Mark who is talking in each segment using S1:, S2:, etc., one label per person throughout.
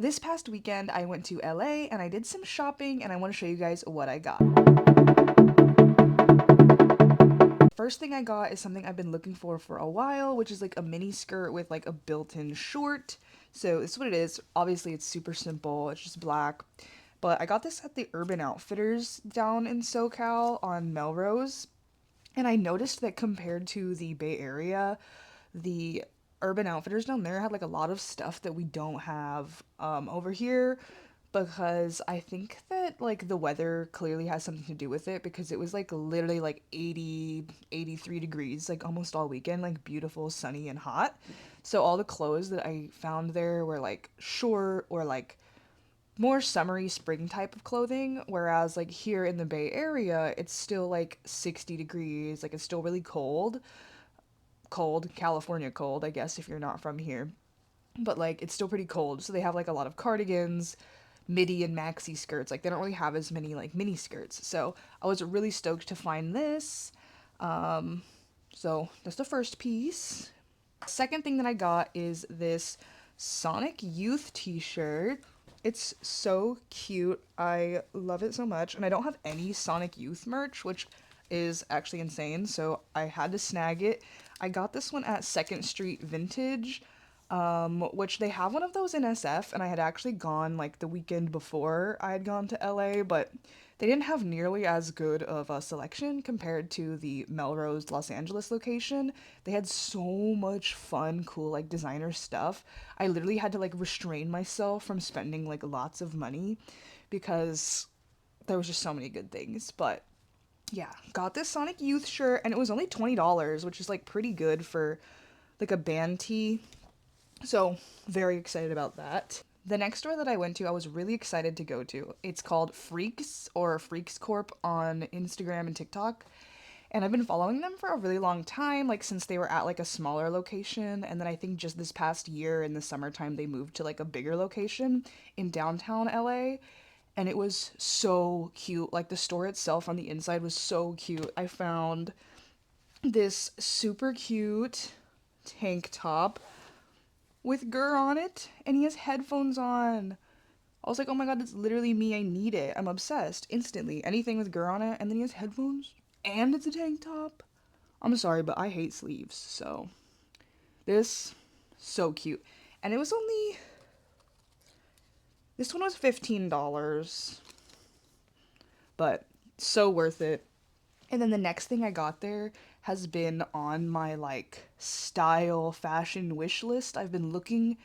S1: This past weekend, I went to LA and I did some shopping, and I want to show you guys what I got. First thing I got is something I've been looking for a while, which is like a mini skirt with like a built-in short. So this is what it is. Obviously, it's super simple. It's just black. But I got this at the Urban Outfitters down in SoCal on Melrose. And I noticed that compared to the Bay Area, the Urban Outfitters down there had like a lot of stuff that we don't have over here, because I think that like the weather clearly has something to do with it, because it was like literally like 80, 83 degrees like almost all weekend, like beautiful, sunny and hot. So all the clothes that I found there were like short or like more summery spring type of clothing, whereas like here in the Bay Area it's still like 60 degrees, like it's still really cold, California cold, I guess, if you're not from here. But like it's still pretty cold. So they have like a lot of cardigans, midi and maxi skirts. Like they don't really have as many like mini skirts. So I was really stoked to find this. Um so that's the first piece. Second thing that I got is this Sonic Youth t-shirt. It's so cute. I love it so much. And I don't have any Sonic Youth merch, which is actually insane. So I had to snag it. I got this one at Second Street Vintage, which they have one of those in SF. And I had actually gone like the weekend before I had gone to LA, but they didn't have nearly as good of a selection compared to the Melrose, Los Angeles location. They had so much fun, cool, like designer stuff. I literally had to like restrain myself from spending like lots of money because there was just so many good things. But yeah, got this Sonic Youth shirt and it was only $20, which is like pretty good for like a band tee. So, very excited about that. The next store that I went to, I was really excited to go to. It's called Freaks or Freaks Corp on Instagram and TikTok. And I've been following them for a really long time, like since they were at like a smaller location. And then I think just this past year in the summertime, they moved to like a bigger location in downtown LA. And it was so cute. Like the store itself on the inside was so cute. I found this super cute tank top with Gurr on it, and he has headphones on. I was like, oh my god, that's literally me. I need it. I'm obsessed. Instantly. Anything with Gurr on it, and then he has headphones, and it's a tank top. I'm sorry, but I hate sleeves, so this, so cute. And it was only, this one was $15, but so worth it. And then the next thing I got there has been on my like style fashion wish list. I've been looking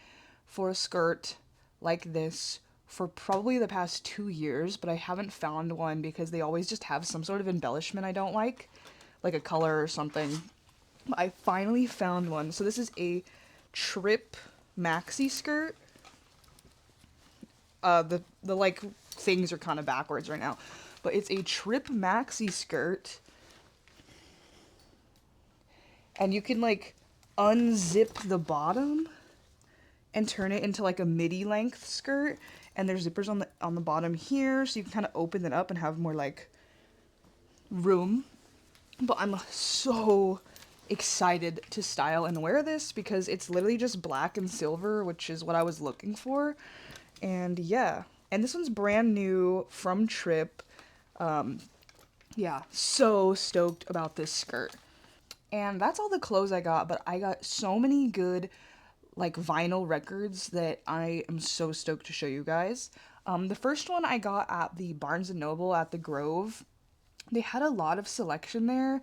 S1: for a skirt like this for probably the past 2 years, but I haven't found one because they always just have some sort of embellishment I don't like a color or something. But I finally found one. So this is a trip maxi skirt. The like things are kind of backwards right now, but it's a trip maxi skirt, and you can like unzip the bottom and turn it into like a midi length skirt, and there's zippers on the bottom here, so you can kind of open it up and have more like room. But I'm so excited to style and wear this because it's literally just black and silver, which is what I was looking for. And yeah, and this one's brand new from Trip. Yeah, so stoked about this skirt. And that's all the clothes I got, but I got so many good like vinyl records that I am so stoked to show you guys. The first one I got at the Barnes and Noble at the Grove. They had a lot of selection there,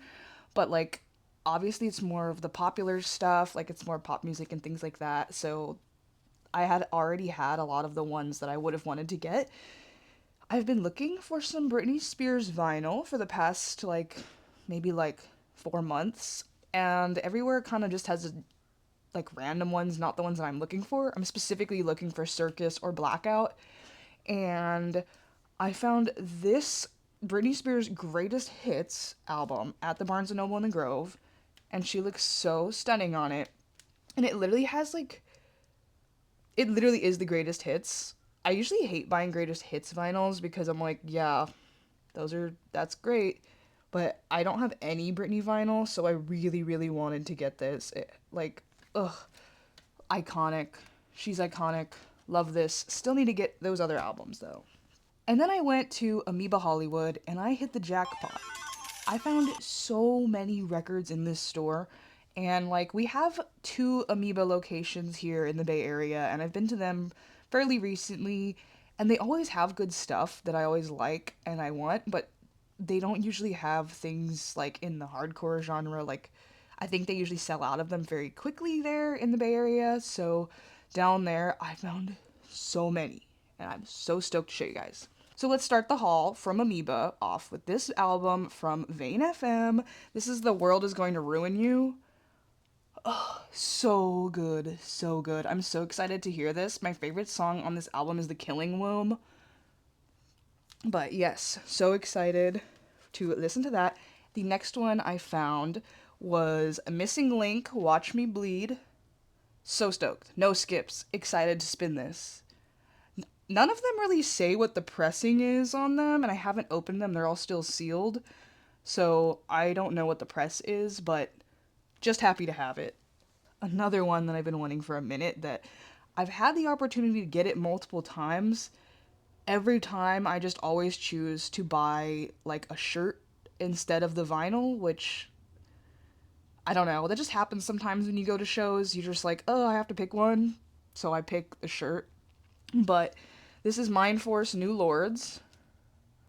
S1: but like obviously it's more of the popular stuff, like it's more pop music and things like that. So I had already had a lot of the ones that I would have wanted to get. I've been looking for some Britney Spears vinyl for the past like maybe like 4 months, and everywhere kind of just has like random ones, not the ones that I'm looking for. I'm specifically looking for Circus or Blackout, and I found this Britney Spears Greatest Hits album at the Barnes and Noble in the Grove, and she looks so stunning on it. And it literally has like, it literally is the greatest hits. I usually hate buying greatest hits vinyls because I'm like, yeah, that's great. But I don't have any Britney vinyl, so I really, really wanted to get this. Ugh, iconic. She's iconic. Love this. Still need to get those other albums though. And then I went to Amoeba Hollywood and I hit the jackpot. I found so many records in this store. And like we have two Amoeba locations here in the Bay Area, and I've been to them fairly recently, and they always have good stuff that I always like and I want, but they don't usually have things like in the hardcore genre. Like I think they usually sell out of them very quickly there in the Bay Area. So down there I found so many, and I'm so stoked to show you guys. So let's start the haul from Amoeba off with this album from Vane FM. This is The World Is Going to Ruin You. Oh, so good, so good. I'm so excited to hear this. My favorite song on this album is The Killing Womb. But yes, so excited to listen to that. The next one I found was A Missing Link, Watch Me Bleed. So stoked. No skips. Excited to spin this. None of them really say what the pressing is on them, and I haven't opened them. They're all still sealed. So I don't know what the press is, but just happy to have it. Another one that I've been wanting for a minute that I've had the opportunity to get it multiple times. Every time I just always choose to buy like a shirt instead of the vinyl, which I don't know. That just happens sometimes when you go to shows. You're just like, oh, I have to pick one. So I pick the shirt. But this is Mind Force New Lords.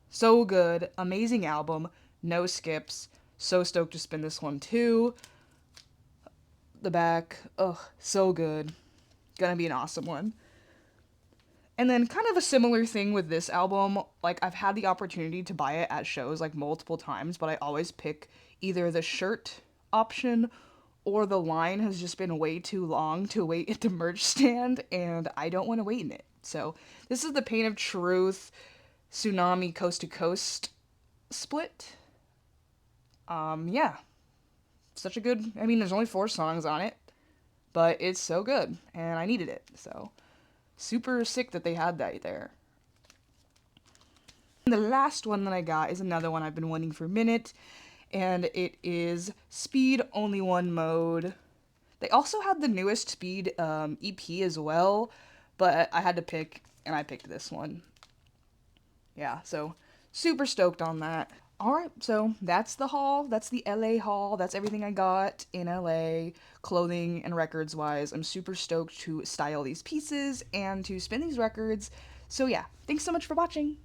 S1: So good. Amazing album. No skips. So stoked to spin this one too. The back. Ugh, so good. Gonna be an awesome one. And then kind of a similar thing with this album. Like I've had the opportunity to buy it at shows like multiple times, but I always pick either the shirt option or the line has just been way too long to wait at the merch stand, and I don't want to wait in it. So this is the Pain of Truth Tsunami Coast to Coast split. Yeah. Such a good, I mean, there's only 4 songs on it, but it's so good, and I needed it, so super sick that they had that there. And the last one that I got is another one I've been wanting for a minute, and it is Speed Only One Mode. They also had the newest Speed EP as well, but I had to pick, and I picked this one. Yeah, so super stoked on that. Alright, so that's the haul. That's the LA haul. That's everything I got in LA, clothing and records wise. I'm super stoked to style these pieces and to spin these records. So yeah, thanks so much for watching.